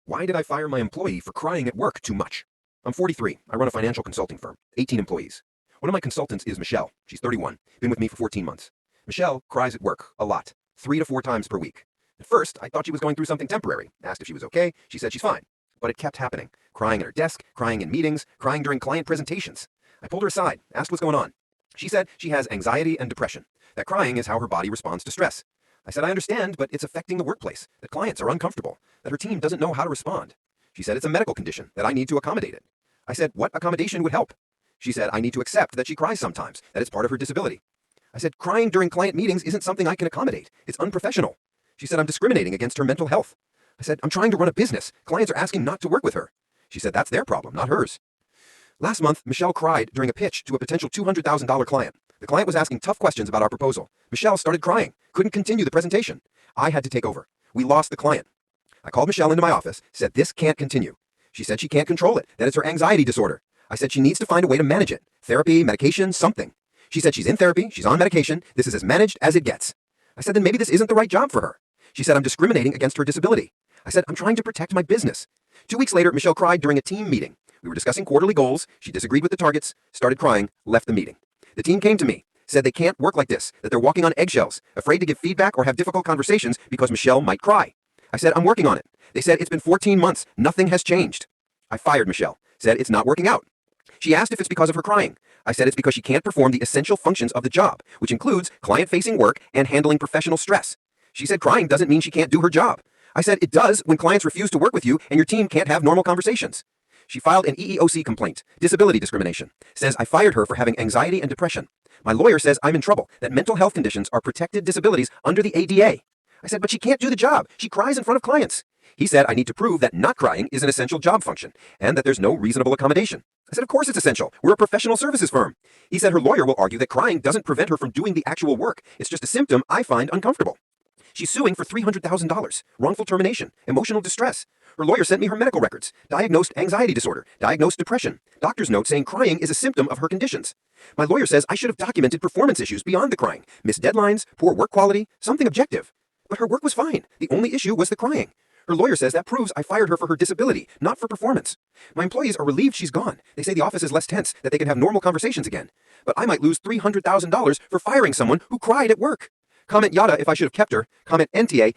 Why did I fire my employee for crying at work too much? I'm 43. I run a financial consulting firm, 18 employees. One of my consultants is Michelle. She's 31, been with me for 14 months. Michelle cries at work a lot, 3 to 4 times per week. At first, I thought she was going through something temporary. Asked if she was okay. She said she's fine. But it kept happening. Crying at her desk, crying in meetings, crying during client presentations. I pulled her aside, asked what's going on. She said she has anxiety and depression, that crying is how her body responds to stress. I said I understand, but it's affecting the workplace, that clients are uncomfortable, that her team doesn't know how to respond. She said it's a medical condition, that I need to accommodate it. I said what accommodation would help? She said I need to accept that she cries sometimes, that it's part of her disability. I said crying during client meetings isn't something I can accommodate. It's unprofessional. She said I'm discriminating against her mental health. I said I'm trying to run a business. Clients are asking not to work with her. She said that's their problem, not hers. Last month, Michelle cried during a pitch to a potential $200,000 client. The client was asking tough questions about our proposal. Michelle started crying, couldn't continue the presentation. I had to take over. We lost the client. I called Michelle into my office, said this can't continue. She said she can't control it, that it's her anxiety disorder. I said she needs to find a way to manage it. Therapy, medication, something. She said she's in therapy, she's on medication, this is as managed as it gets. I said then maybe this isn't the right job for her. She said I'm discriminating against her disability. I said I'm trying to protect my business. 2 weeks later, Michelle cried during a team meeting. We were discussing quarterly goals, she disagreed with the targets, started crying, left the meeting. The team came to me, said they can't work like this, that they're walking on eggshells, afraid to give feedback or have difficult conversations because Michelle might cry. I said, I'm working on it. They said, it's been 14 months, nothing has changed. I fired Michelle, said it's not working out. She asked if it's because of her crying. I said it's because she can't perform the essential functions of the job, which includes client-facing work and handling professional stress. She said crying doesn't mean she can't do her job. I said it does when clients refuse to work with you and your team can't have normal conversations. She filed an EEOC complaint, disability discrimination, says I fired her for having anxiety and depression. My lawyer says I'm in trouble, that mental health conditions are protected disabilities under the ADA. I said, but she can't do the job. She cries in front of clients. He said I need to prove that not crying is an essential job function and that there's no reasonable accommodation. I said, of course it's essential. We're a professional services firm. He said her lawyer will argue that crying doesn't prevent her from doing the actual work. It's just a symptom I find uncomfortable. She's suing for $300,000, wrongful termination, emotional distress. Her lawyer sent me her medical records, diagnosed anxiety disorder, diagnosed depression, doctor's note saying crying is a symptom of her conditions. My lawyer says I should have documented performance issues beyond the crying, missed deadlines, poor work quality, something objective. But her work was fine. The only issue was the crying. Her lawyer says that proves I fired her for her disability, not for performance. My employees are relieved she's gone. They say the office is less tense, that they can have normal conversations again. But I might lose $300,000 for firing someone who cried at work. Comment yada if I should have kept her. Comment NTA